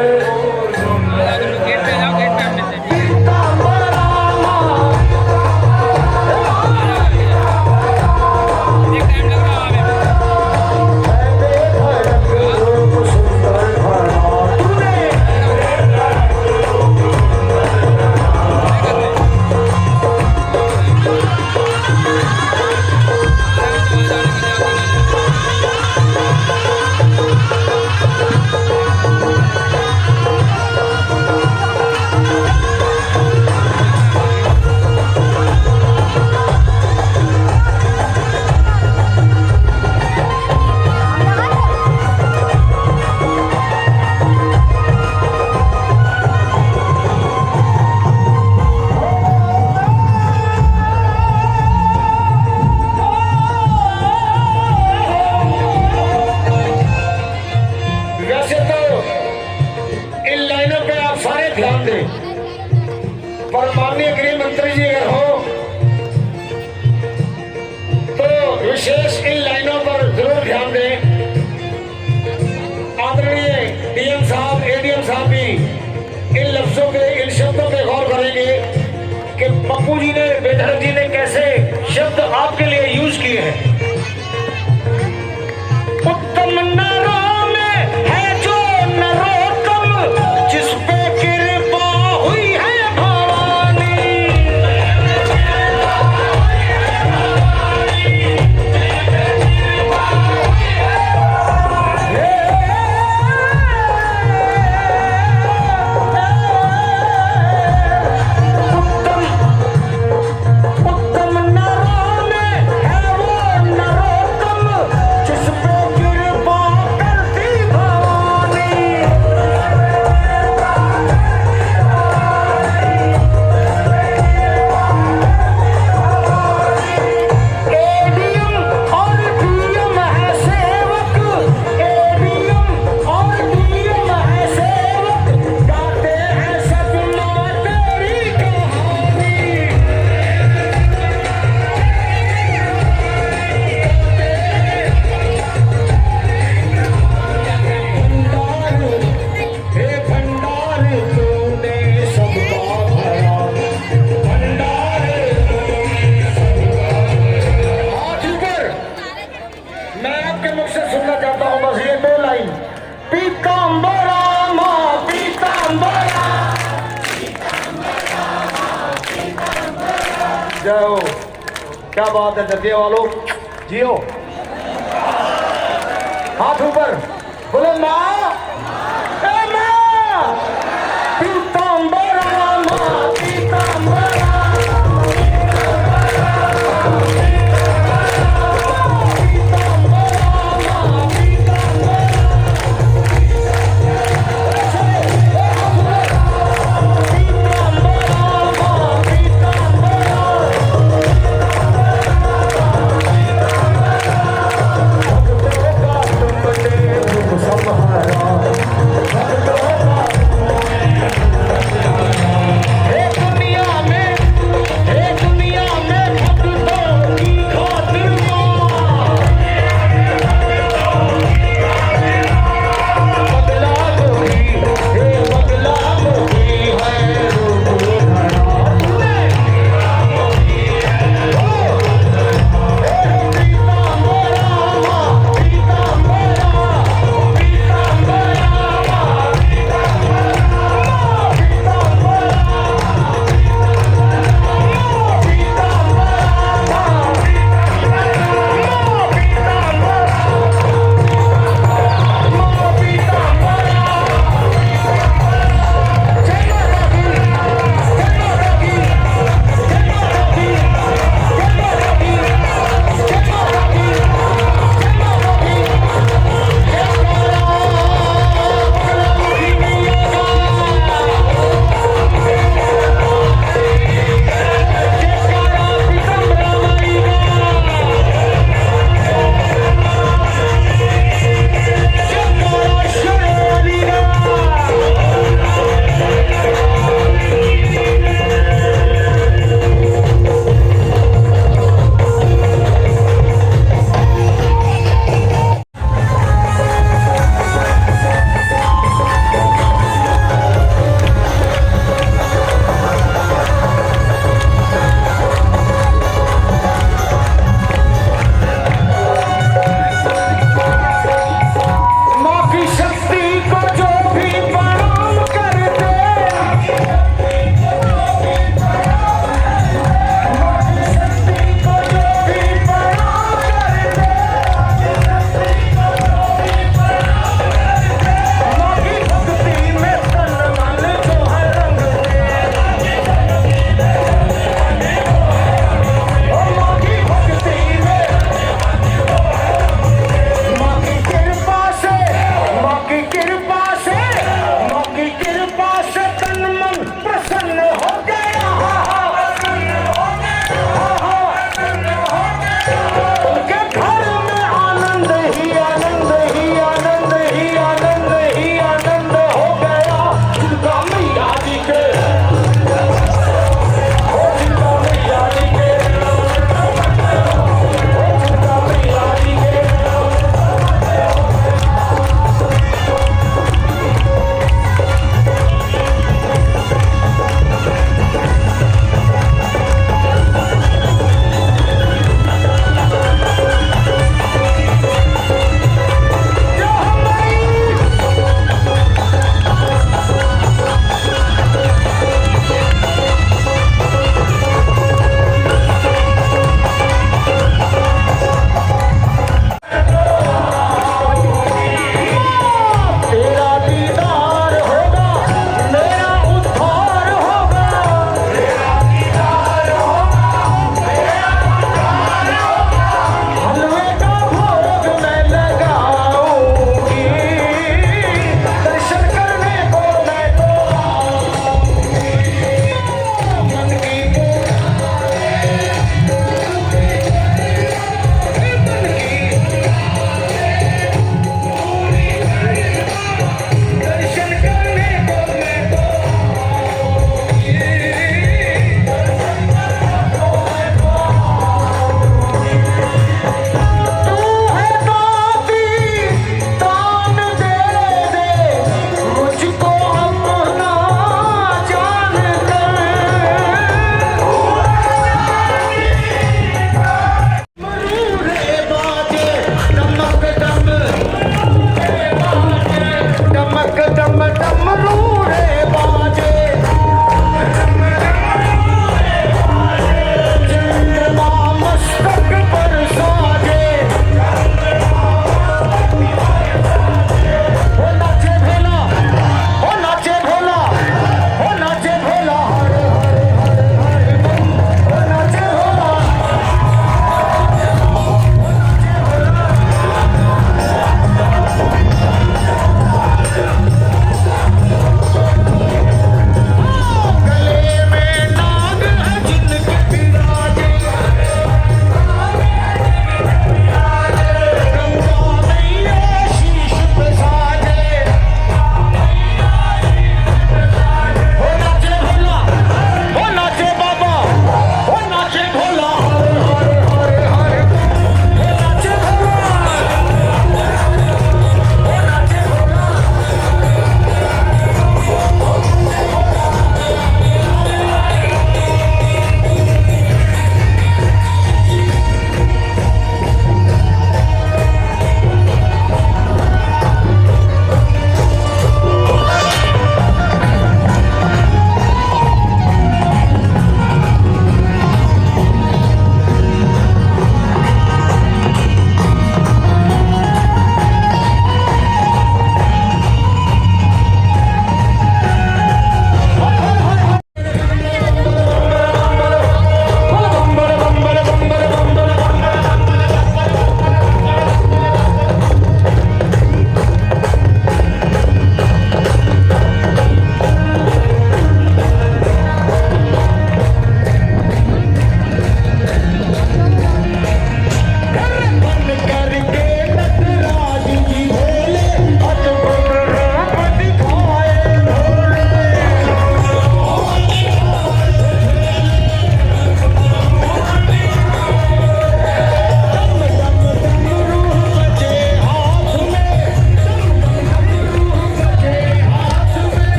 ध्यान दें, पर माननीय गृह मंत्री जी अगर हो तो विशेष इन लाइनों पर जरूर ध्यान दें। आदरणीय डीएम साहब, एडीएम साहब भी इन लफ्जों पे, इन शब्दों पे गौर करेंगे कि पप्पू जी ने, बेधड़क जी ने कैसे शब्द आपके लिए यूज किए हैं। उत्तम नरों में है जो नरोत्तम, जिस पे क्या बात है दतिया वालों, जियो। हाथ ऊपर बोले माँ, पीताम्बरा माँ, पीताम्बरा।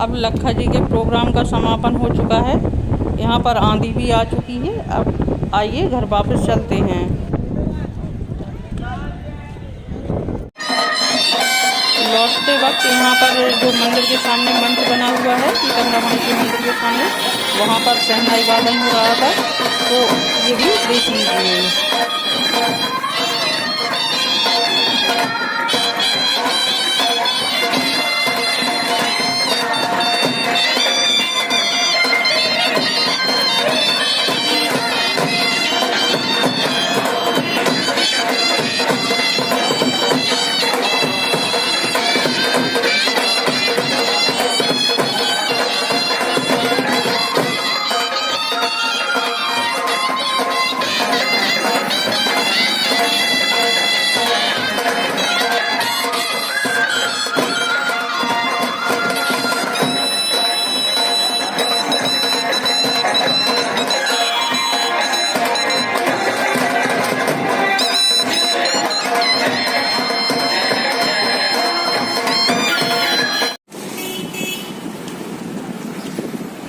अब लखा जी के प्रोग्राम का समापन हो चुका है। यहाँ पर आंधी भी आ चुकी है। अब आइए घर वापस चलते हैं। लौटते वक्त यहाँ पर जो मंदिर के सामने मंच बना हुआ है पीतम्बरा माई के मंदिर के सामने, वहाँ पर शहनाई वादन हो रहा था, तो ये भी देख लीजिए।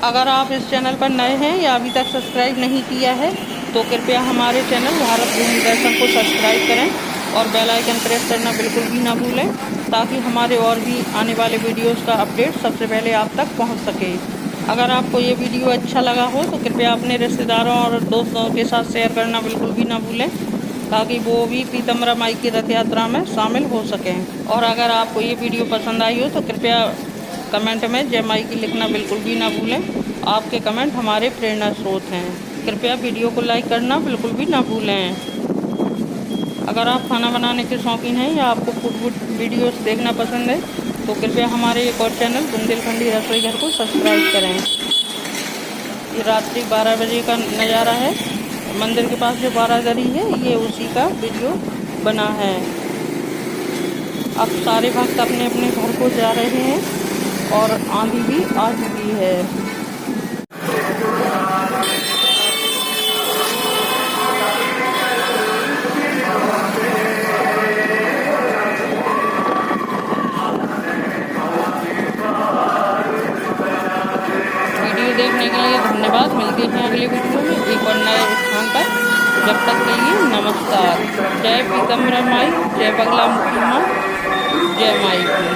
अगर आप इस चैनल पर नए हैं या अभी तक सब्सक्राइब नहीं किया है तो कृपया हमारे चैनल भारत भूमि दर्शन को सब्सक्राइब करें और बेल आइकन प्रेस करना बिल्कुल भी ना भूलें, ताकि हमारे और भी आने वाले वीडियोस का अपडेट सबसे पहले आप तक पहुंच सके। अगर आपको ये वीडियो अच्छा लगा हो तो कृपया अपने रिश्तेदारों और दोस्तों के साथ शेयर करना बिल्कुल भी ना भूलें, ताकि वो भी पीतम्बरा माई की रथ यात्रा में शामिल हो सकें। और अगर आपको ये वीडियो पसंद आई हो तो कृपया कमेंट में जय माई की लिखना बिल्कुल भी ना भूलें। आपके कमेंट हमारे प्रेरणा स्रोत हैं। कृपया वीडियो को लाइक करना बिल्कुल भी ना भूलें। अगर आप खाना बनाने के शौकीन हैं या आपको फूड वीडियोस देखना पसंद है तो कृपया हमारे एक और चैनल बुंदेलखंडी रसोई घर को सब्सक्राइब करें। ये रात्रि 12 बजे का नज़ारा है। मंदिर के पास जो बारादरी है ये उसी का वीडियो बना है। अब सारे भक्त अपने अपने घर को जा रहे हैं और आंधी भी आ चुकी है। वीडियो देखने के लिए धन्यवाद। मिलते हैं अगले वीडियो में एक और नए स्थान पर। जब तक के लिए नमस्कार। जय पीतम्बरा माई, जय बगला मुखी माँ, जय माई।